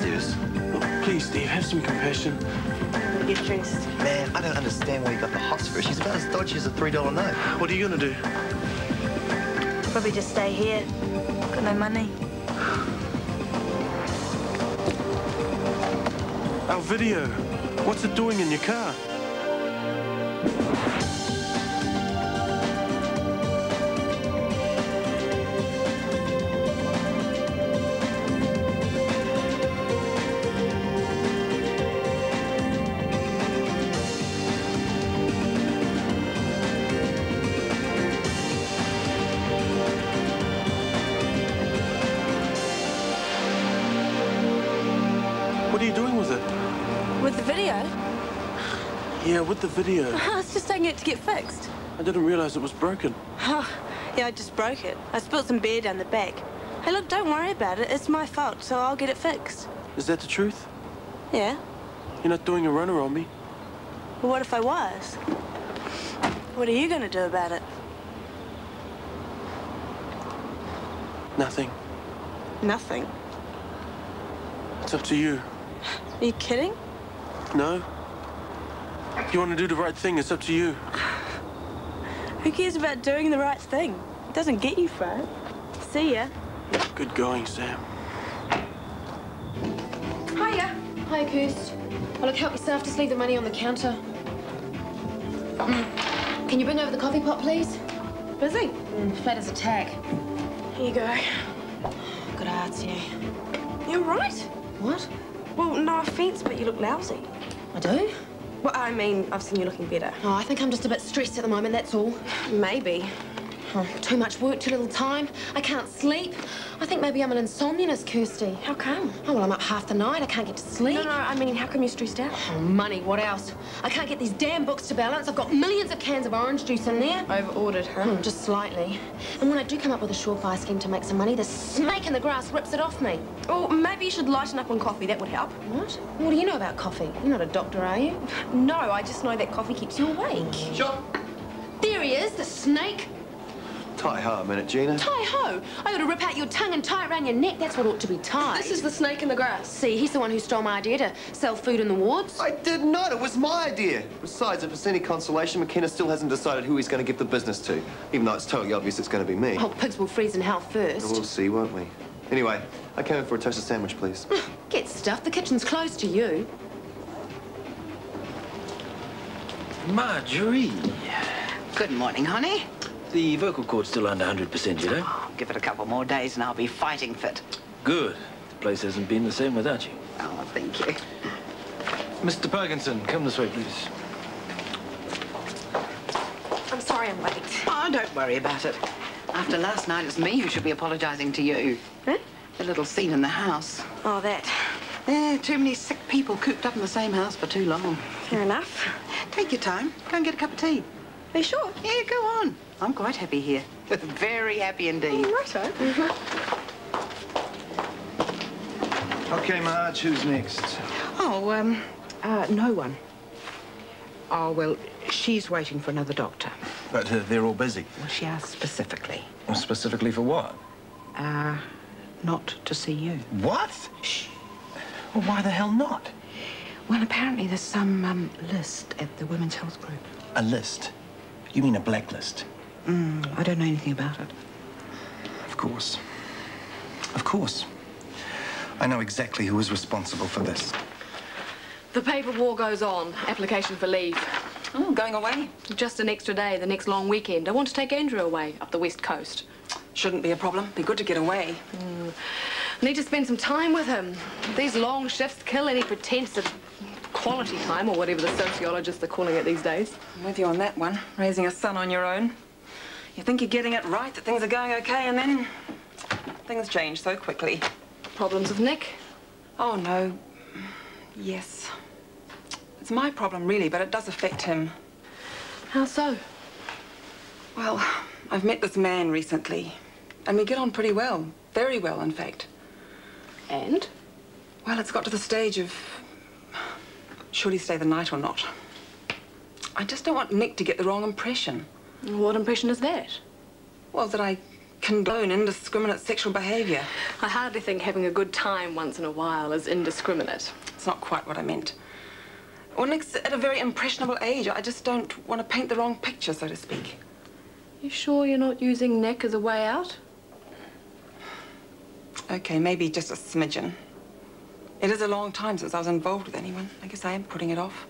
Deuce. Oh, please, Steve, have some compassion. Get dressed. Man, I don't understand why you got the hots for her. She's about as dodgy as a $3 note. What are you gonna do? Probably just stay here. Got no money. Our video. What's it doing in your car? What are you doing with it? With the video? Yeah, with the video. I was just taking it to get fixed. I didn't realize it was broken. Oh, yeah, I just broke it. I spilled some beer down the back. Hey, look, don't worry about it. It's my fault, so I'll get it fixed. Is that the truth? Yeah. You're not doing a runner on me? Well, what if I was? What are you going to do about it? Nothing. Nothing. It's up to you. Are you kidding? No? If you want to do the right thing, it's up to you. Who cares about doing the right thing? It doesn't get you far. See ya. Good going, Sam. Hiya. Hi, Kirst. Oh, look, help yourself. Just leave the money on the counter. Can you bring over the coffee pot, please? Busy? Flat as a tack. Here you go. Good arts, yeah. You're right. What? Well, no offense, but you look lousy. I do? Well, I mean, I've seen you looking better. Oh, I think I'm just a bit stressed at the moment, that's all. Maybe. Oh, too much work, too little time. I can't sleep. I think maybe I'm an insomniast, Kirsty. How come? Oh, well, I'm up half the night. I can't get to sleep. No, I mean, how come you're stressed out? Oh, money. What else? I can't get these damn books to balance. I've got millions of cans of orange juice in there. Over-ordered, huh? Just slightly. And when I do come up with a surefire scheme to make some money, the snake in the grass rips it off me. Oh, maybe you should lighten up on coffee. That would help. What? What do you know about coffee? You're not a doctor, are you? No, I just know that coffee keeps you awake. Sure. There he is, the snake. Tie-ho a minute, Gina. Tie-ho! I ought to rip out your tongue and tie it around your neck. That's what ought to be tied. This is the snake in the grass. See, he's the one who stole my idea to sell food in the wards. I did not. It was my idea. Besides, if it's any consolation, McKenna still hasn't decided who he's going to give the business to, even though it's totally obvious it's going to be me. Oh, pigs will freeze in hell first. We'll see, won't we? Anyway, I came in for a toasted sandwich, please. Get stuffed. The kitchen's closed to you. Marjorie. Good morning, honey. The vocal cord's still under 100%, you know? Oh, give it a couple more days and I'll be fighting fit. Good. The place hasn't been the same without you. Oh, thank you. Mr. Parkinson, come this way, please. I'm sorry I'm late. Oh, don't worry about it. After last night, it's me who should be apologizing to you. Huh? The little scene in the house. Oh, that. Too many sick people cooped up in the same house for too long. Fair enough. Take your time. Go and get a cup of tea. Are you sure? Yeah, go on. I'm quite happy here. Very happy indeed. Righto. Okay, Marge, who's next? Oh, no one. Oh, well, she's waiting for another doctor. But they're all busy. Well, she asked specifically. Well, specifically for what? Not to see you. What? Shh. Well, why the hell not? Well, apparently there's some list at the Women's Health Group. A list? You mean a blacklist? I don't know anything about it. Of course. Of course. I know exactly who was responsible for this. The paper war goes on. Application for leave. Oh, going away? Just an extra day, the next long weekend. I want to take Andrew away, up the West Coast. Shouldn't be a problem. Be good to get away. I need to spend some time with him. These long shifts kill any pretense of quality time, or whatever the sociologists are calling it these days. I'm with you on that one. Raising a son on your own. You think you're getting it right, that things are going okay, and then things change so quickly. Problems with Nick? Oh, no. Yes. It's my problem, really, but it does affect him. How so? Well, I've met this man recently, and we get on pretty well. Very well, in fact. And? Well, it's got to the stage of should he stay the night or not. I just don't want Nick to get the wrong impression. What impression is that? Well, that I condone indiscriminate sexual behaviour. I hardly think having a good time once in a while is indiscriminate. It's not quite what I meant. Well, Nick's at a very impressionable age. I just don't want to paint the wrong picture, so to speak. You sure you're not using Nick as a way out? Okay, maybe just a smidgen. It is a long time since I was involved with anyone. I guess I am putting it off.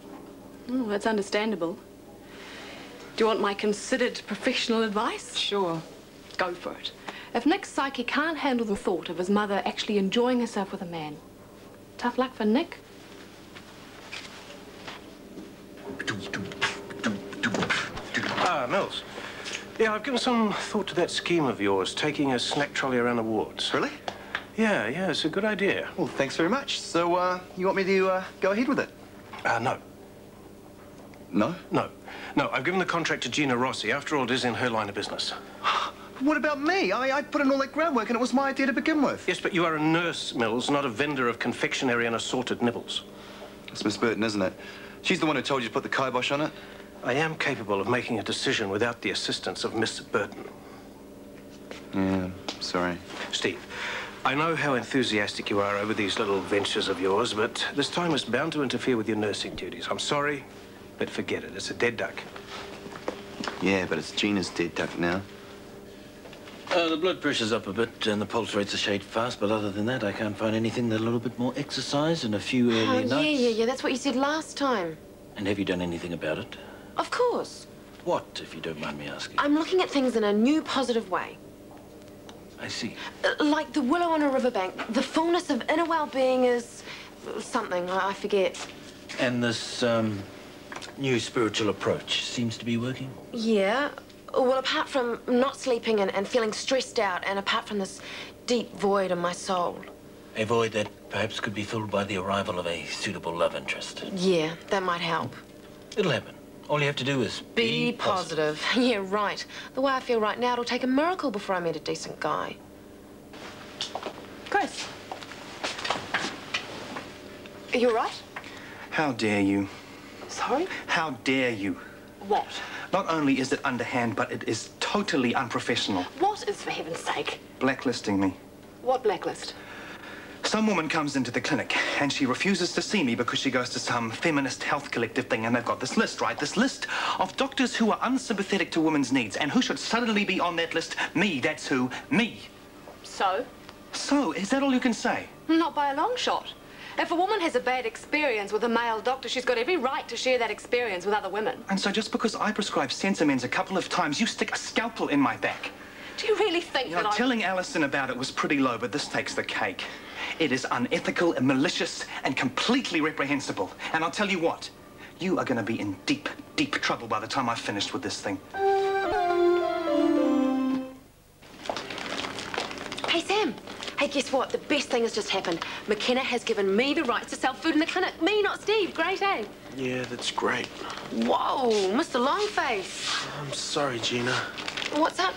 Oh, that's understandable. Do you want my considered professional advice? Sure. Go for it. If Nick's psyche can't handle the thought of his mother actually enjoying herself with a man, tough luck for Nick. Ah, Mills. Yeah, I've given some thought to that scheme of yours, taking a snack trolley around the wards. Really? Yeah, it's a good idea. Well, thanks very much. So, you want me to go ahead with it? No. No? No, I've given the contract to Gina Rossi. After all, it is in her line of business. What about me? I put in all that groundwork and it was my idea to begin with. Yes, but you are a nurse, Mills, not a vendor of confectionery and assorted nibbles. It's Miss Burton, isn't it? She's the one who told you to put the kibosh on it. I am capable of making a decision without the assistance of Miss Burton. Yeah, sorry. Steve, I know how enthusiastic you are over these little ventures of yours, but this time is bound to interfere with your nursing duties. I'm sorry, but forget it. It's a dead duck. Yeah, but it's Gina's dead duck now. The blood pressure's up a bit and the pulse rate's a shade fast, but other than that, I can't find anything that a little bit more exercise and a few early nights. Yeah, that's what you said last time. And have you done anything about it? Of course. What, if you don't mind me asking? I'm looking at things in a new, positive way. I see. Like the willow on a riverbank. The fullness of inner well-being is something, I forget. And this, new spiritual approach seems to be working? Yeah. Well, apart from not sleeping and feeling stressed out, and apart from this deep void in my soul. A void that perhaps could be filled by the arrival of a suitable love interest. Yeah, that might help. It'll happen. All you have to do is Be positive. Yeah, right. The way I feel right now, it'll take a miracle before I meet a decent guy. Chris. Are you all right? How dare you? Sorry? How dare you? What? Not only is it underhand, but it is totally unprofessional. What is, for heaven's sake? Blacklisting me. What blacklist? Some woman comes into the clinic and she refuses to see me because she goes to some feminist health collective thing, and they've got this list, right? This list of doctors who are unsympathetic to women's needs. And who should suddenly be on that list? Me, that's who. Me. So? So, is that all you can say? Not by a long shot. If a woman has a bad experience with a male doctor, she's got every right to share that experience with other women. And so just because I prescribe Sensimens a couple of times, you stick a scalpel in my back. Do you really think You know, telling Alison about it was pretty low, but this takes the cake. It is unethical and malicious and completely reprehensible. And I'll tell you what, you are going to be in deep, deep trouble by the time I've finished with this thing. Hey, Sam. Hey, guess what? The best thing has just happened. McKenna has given me the rights to sell food in the clinic. Me, not Steve. Great, eh? Yeah, that's great. Whoa, Mr. Longface. I'm sorry, Gina. What's up?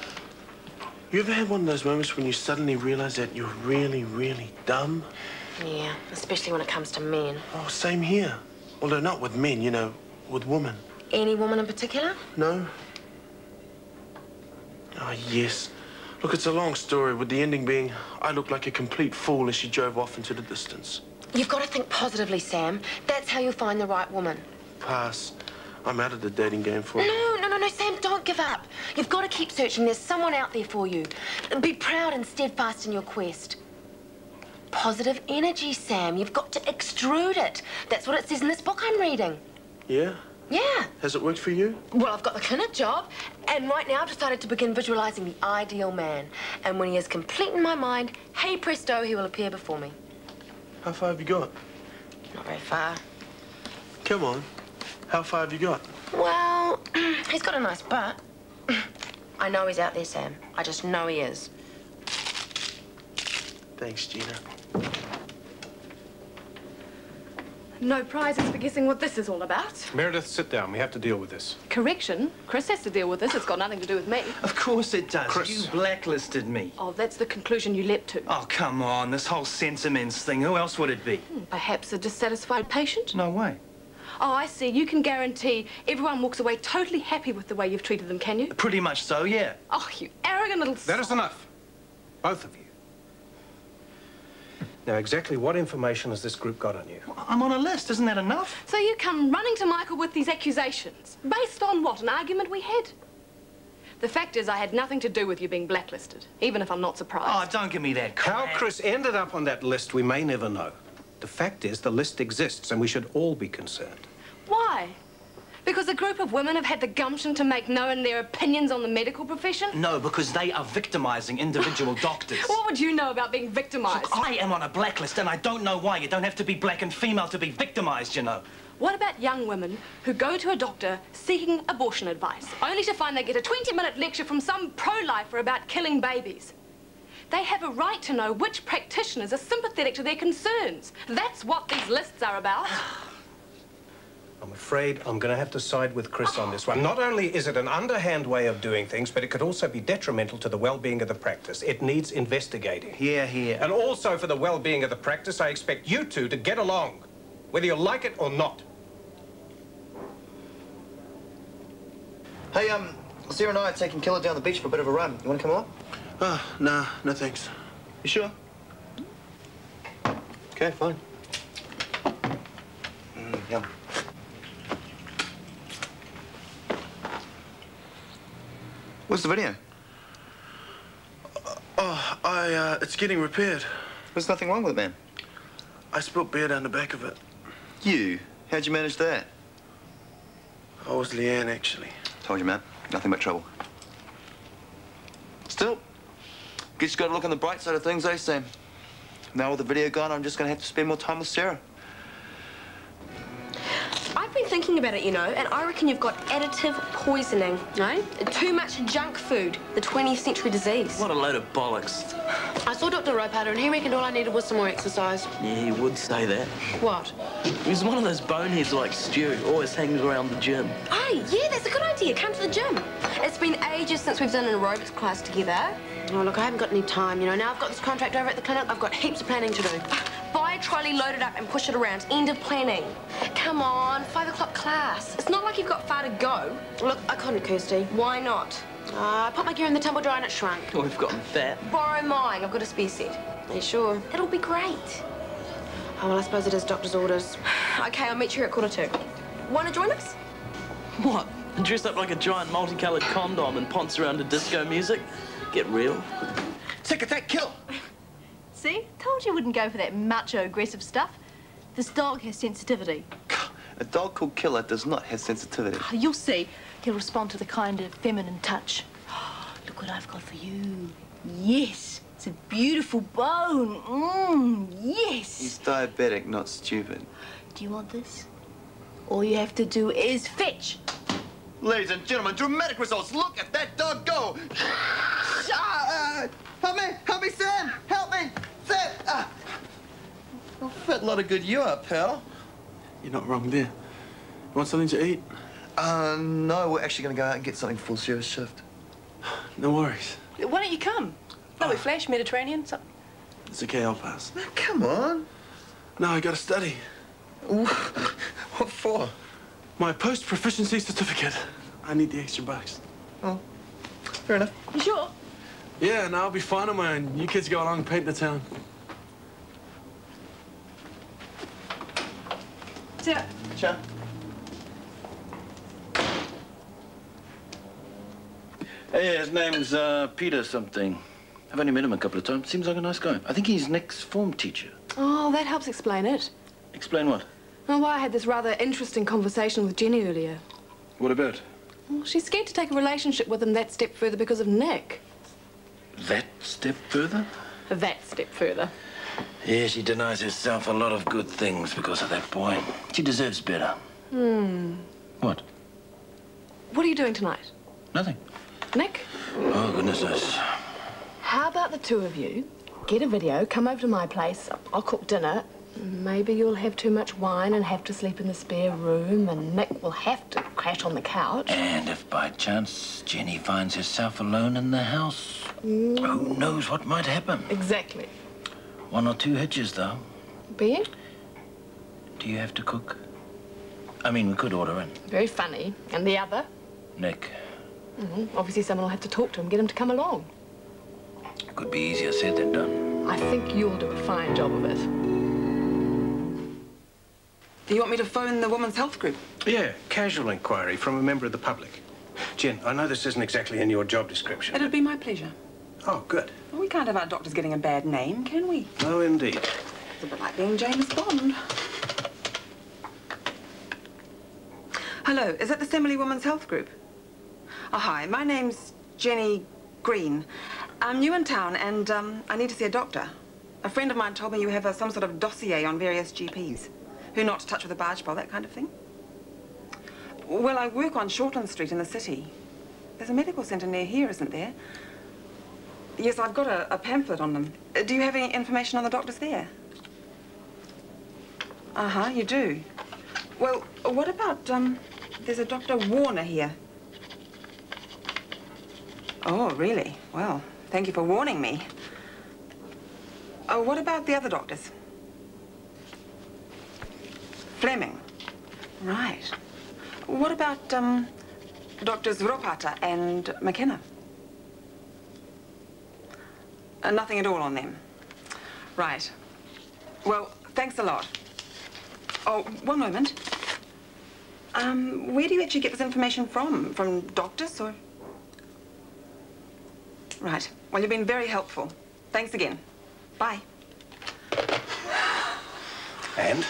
You ever had one of those moments when you suddenly realize that you're really, really dumb? Yeah, especially when it comes to men. Oh, same here. Although not with men, you know, with women. Any woman in particular? No? Oh, yes. Look, it's a long story, with the ending being I looked like a complete fool as she drove off into the distance. You've got to think positively, Sam. That's how you'll find the right woman. Pass. I'm out of the dating game for you. No, Sam, don't give up. You've got to keep searching. There's someone out there for you. Be proud and steadfast in your quest. Positive energy, Sam. You've got to extrude it. That's what it says in this book I'm reading. Yeah? Yeah. Has it worked for you? Well, I've got the clinic job, and right now I've decided to begin visualizing the ideal man. And when he is complete in my mind, hey presto, he will appear before me. How far have you got? Not very far. Come on. How far have you got? Well, he's got a nice butt. I know he's out there, Sam. I just know he is. Thanks, Gina. No prizes for guessing what this is all about. Meredith, sit down. We have to deal with this. Correction. Chris has to deal with this. It's got nothing to do with me. Of course it does. Chris. You blacklisted me. Oh, that's the conclusion you leapt to. Oh, come on. This whole Sensimens thing. Who else would it be? Perhaps a dissatisfied patient? No way. Oh, I see. You can guarantee everyone walks away totally happy with the way you've treated them, can you? Pretty much so, yeah. Oh, you arrogant little... That is enough. Both of you. Now, exactly what information has this group got on you? I'm on a list. Isn't that enough? So you come running to Michael with these accusations. Based on what? An argument we had? The fact is, I had nothing to do with you being blacklisted, even if I'm not surprised. Oh, don't give me that crap. How Chris ended up on that list, we may never know. The fact is, the list exists, and we should all be concerned. Why? Because a group of women have had the gumption to make known their opinions on the medical profession? No, because they are victimizing individual doctors. What would you know about being victimized? Look, I am on a blacklist, and I don't know why. You don't have to be black and female to be victimized, you know. What about young women who go to a doctor seeking abortion advice, only to find they get a 20-minute lecture from some pro-lifer about killing babies? They have a right to know which practitioners are sympathetic to their concerns. That's what these lists are about. I'm afraid I'm going to have to side with Chris on this one. Not only is it an underhand way of doing things, but it could also be detrimental to the well-being of the practice. It needs investigating. Here, here. And also for the well-being of the practice, I expect you two to get along, whether you like it or not. Hey, Sarah and I are taking Killer down the beach for a bit of a run. You want to come on? Nah, no thanks. You sure? Okay, fine. Yum. What's the video? It's getting repaired. There's nothing wrong with it, man. I spilled beer down the back of it. You? How'd you manage that? I was Leanne, actually. Told you, man. Nothing but trouble. Still, guess you got to look on the bright side of things, eh, Sam? Now with the video gone, I'm just going to have to spend more time with Sarah. I've been thinking about it, you know, and I reckon you've got additive poisoning, no? Too much junk food, the 20th century disease. What a load of bollocks. I saw Dr. Ropehatter and he reckoned all I needed was some more exercise. Yeah, he would say that. What? He's one of those boneheads like Stu, always hangs around the gym. Hey, yeah, that's a good idea. Come to the gym. It's been ages since we've done an aerobics class together. Oh, look, I haven't got any time, you know. Now I've got this contract over at the clinic, I've got heaps of planning to do. Buy a trolley, load it up and push it around. End of planning. Come on, 5 o'clock class. It's not like you've got far to go. Look, I couldn't, Kirsty. Why not? I put my gear in the tumble dryer and it shrunk. Oh, we've gotten fat. Borrow mine. I've got a spare set. Are you sure? It'll be great. Oh, well, I suppose it is doctor's orders. Okay, I'll meet you here at 1:45. Want to join us? What? Dress up like a giant multicolored condom and ponce around to disco music? Get real. Tick attack, kill! See? Told you wouldn't go for that macho aggressive stuff. This dog has sensitivity. A dog called Killer does not have sensitivity. Oh, you'll see. He'll respond to the kind of feminine touch. Look what I've got for you. Yes, it's a beautiful bone. Yes. He's diabetic, not stupid. Do you want this? All you have to do is fetch. Ladies and gentlemen, dramatic results. Look at that dog go. Help me, Sam. Help me, Sam. A fat lot of good you are, pal. You're not wrong there. You want something to eat? No, we're actually going to go out and get something full service shift. No worries. Why don't you come? No, we flash Mediterranean. So... It's okay, I'll pass. Now, come on. No, I gotta study. What for? My post-proficiency certificate. I need the extra bucks. Oh, fair enough. You sure? Yeah, no, I'll be fine on my own. You kids go along and paint the town. See ya. Ciao. Hey, his name's Peter something. I've only met him a couple of times. Seems like a nice guy. I think he's Nick's form teacher. Oh, that helps explain it. Explain what? Well, why I had this rather interesting conversation with Gina earlier. What about? Well, she's scared to take a relationship with him that step further because of Nick. That step further? That step further. Yeah, she denies herself a lot of good things because of that boy. She deserves better. What? What are you doing tonight? Nothing. Nick? Oh, goodness knows. How about the two of you get a video, come over to my place, I'll cook dinner. Maybe you'll have too much wine and have to sleep in the spare room, and Nick will have to crash on the couch. And if by chance Jenny finds herself alone in the house, who knows what might happen? Exactly. 1 or 2 hitches, though. Being? Do you have to cook? I mean, we could order in. Very funny. And the other? Nick. Obviously someone will have to talk to him, get him to come along. could be easier said than done. I think you'll do a fine job of it. Do you want me to phone the Women's Health Group? Yeah, casual inquiry from a member of the public. Jen, I know this isn't exactly in your job description. It'd be my pleasure. Oh, good. Well, we can't have our doctors getting a bad name, can we? No, indeed. It's a bit like being James Bond. Hello, is it the Semele Women's Health Group? Oh, hi, my name's Jenny Green. I'm new in town and I need to see a doctor. A friend of mine told me you have some sort of dossier on various GPs. Who not to touch with a barge pole, that kind of thing. Well, I work on Shortland Street in the city. There's a medical centre near here, isn't there? Yes, I've got a pamphlet on them. Do you have any information on the doctors there? Uh-huh, you do. Well, what about, there's a Dr. Warner here. Oh, really? Well, thank you for warning me. Oh, what about the other doctors? Fleming. Right. What about, Doctors Ropata and McKenna? Nothing at all on them. Right. Well, thanks a lot. Oh, one moment. Where do you actually get this information from? From doctors, or...? Right. Well, you've been very helpful. Thanks again. Bye. And?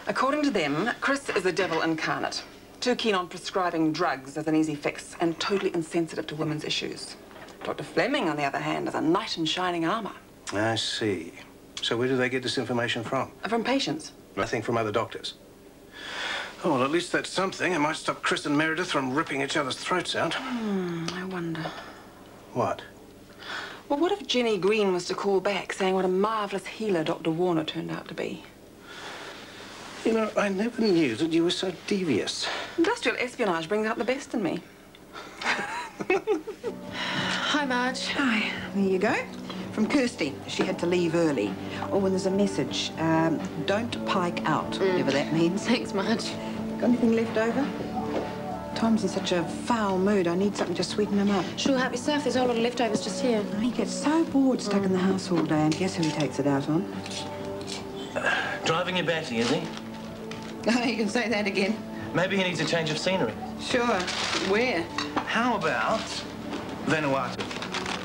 According to them, Chris is the devil incarnate. Too keen on prescribing drugs as an easy fix and totally insensitive to women's issues. Dr. Fleming, on the other hand, is a knight in shining armour. I see. So where do they get this information from? From patients. Nothing from other doctors. Oh, well, at least that's something. It might stop Chris and Meredith from ripping each other's throats out. I wonder. What? Well, what if Jenny Green was to call back saying what a marvellous healer Dr. Warner turned out to be? You know, I never knew that you were so devious. Industrial espionage brings out the best in me. Hi, Marge. Hi. There you go. From Kirsty. She had to leave early. Oh, and there's a message. Don't pike out, whatever that means. Thanks, Marge. Got anything left over? Tom's in such a foul mood. I need something to sweeten him up. Sure, help yourself. There's a whole lot of leftovers just here. He gets so bored stuck in the house all day, and guess who he takes it out on? Driving you batty, is he? Oh, you can say that again. Maybe he needs a change of scenery. Sure. Where? How about Vanuatu?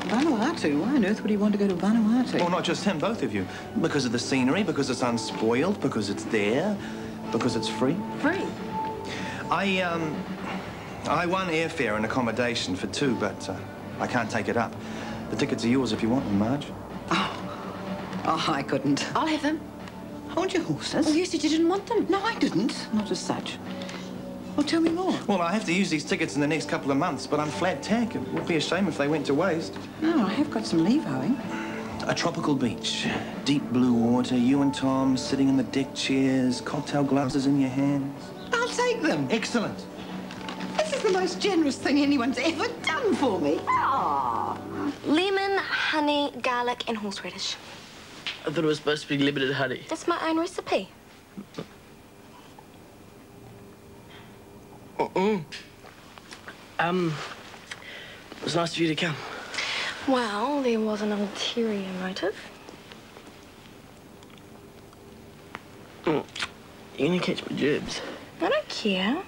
Vanuatu? Why on earth would he want to go to Vanuatu? Well, not just him, both of you. Because of the scenery, because it's unspoiled, because it's there, because it's free. Free? I won airfare and accommodation for two, but I can't take it up. The tickets are yours if you want them, Marge. Oh, I couldn't. I'll have them. Hold your horses. Well, you said you didn't want them. No, I didn't. Not as such. Well, tell me more. Well, I have to use these tickets in the next couple of months, but I'm flat tack. It would be a shame if they went to waste. No, I have got some leave owing. A tropical beach, deep blue water, you and Tom sitting in the deck chairs, cocktail glasses in your hands. I'll take them. Excellent. This is the most generous thing anyone's ever done for me. Ah. Lemon, honey, garlic, and horseradish. I thought it was supposed to be limited honey. That's my own recipe. It was nice of you to come. Well, there was an ulterior motive. You're gonna catch my germs. I don't care.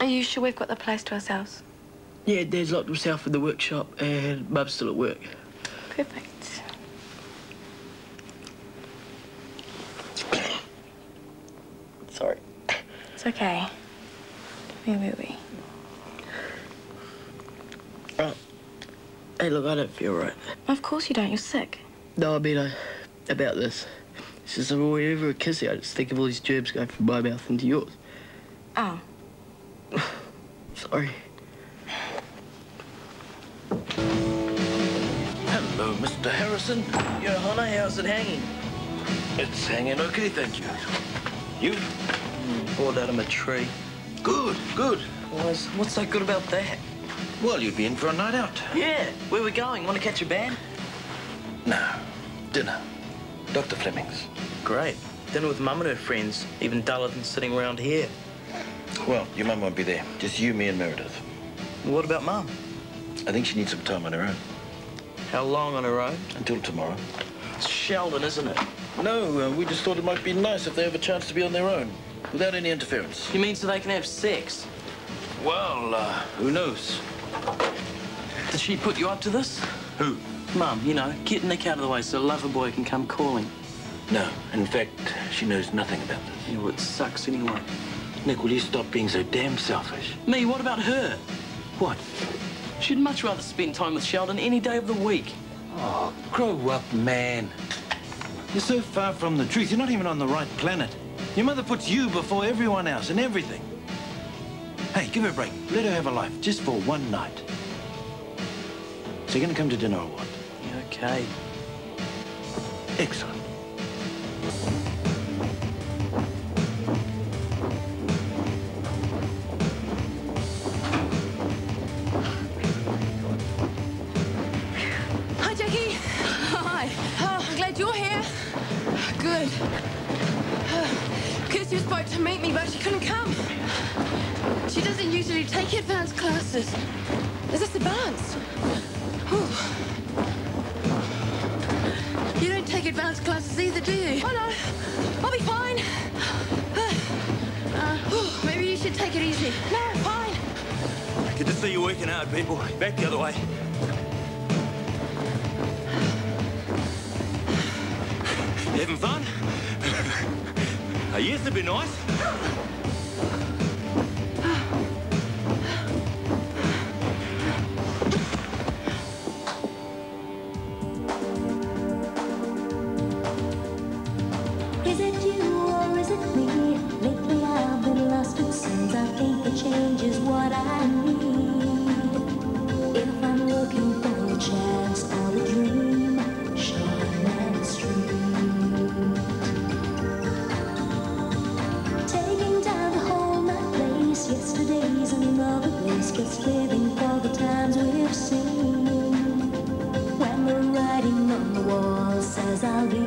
Are you sure we've got the place to ourselves? Yeah, Dad's locked himself in the workshop and Mum's still at work. Perfect. Sorry. It's okay. Where were we? Oh. Hey, look, I don't feel right. Of course you don't. You're sick. No, I mean, about this. It's just whenever we're kissing, I just think of all these germs going from my mouth into yours. Oh. Sorry. Hello, Mr. Harrison. Yo, honey, how's it hanging? It's hanging okay, thank you. You? Pulled out of a tree. Good, good. What's so good about that? Well, you'd be in for a night out. Yeah. Where we going? Want to catch a band? No. Dinner. Dr. Fleming's. Great. Dinner with Mum and her friends. Even duller than sitting around here. Well, your mum won't be there. Just you, me, and Meredith. What about Mum? I think she needs some time on her own. How long on her own? Until tomorrow. It's Sheldon, isn't it? No, we just thought it might be nice if they have a chance to be on their own, without any interference. You mean so they can have sex? Well, who knows? Did she put you up to this? Who? Mum, you know, get Nick out of the way so lover boy can come calling. No, in fact, she knows nothing about this. Yeah, well, it sucks anyway. Nick, will you stop being so damn selfish? Me, what about her? What? She'd much rather spend time with Sheldon any day of the week. Oh, grow up, man. You're so far from the truth. You're not even on the right planet. Your mother puts you before everyone else and everything. Hey, give her a break. Let her have a life, just for one night. So you're going to come to dinner or what? Yeah, okay. Excellent. Hi, Jackie. Hi. Oh, I'm glad you're here. Good. Kirsty was supposed to meet me, but she couldn't come. She doesn't usually take advanced classes. Is this advanced? Whew. You don't take advanced classes either, do you? Oh, no. I'll be fine. Maybe you should take it easy. No, fine. Good to see you working hard, people. Back the other way. You having fun? Yes, it'd be nice. Is it you or is it me? Lately I've been lost it seems. I think the change is what I need. If I'm looking for a chance or a dream, Shortland Street. Taking time to hold my place. Yesterday's another place. Just living for the times we've seen. When the writing on the wall says I'll be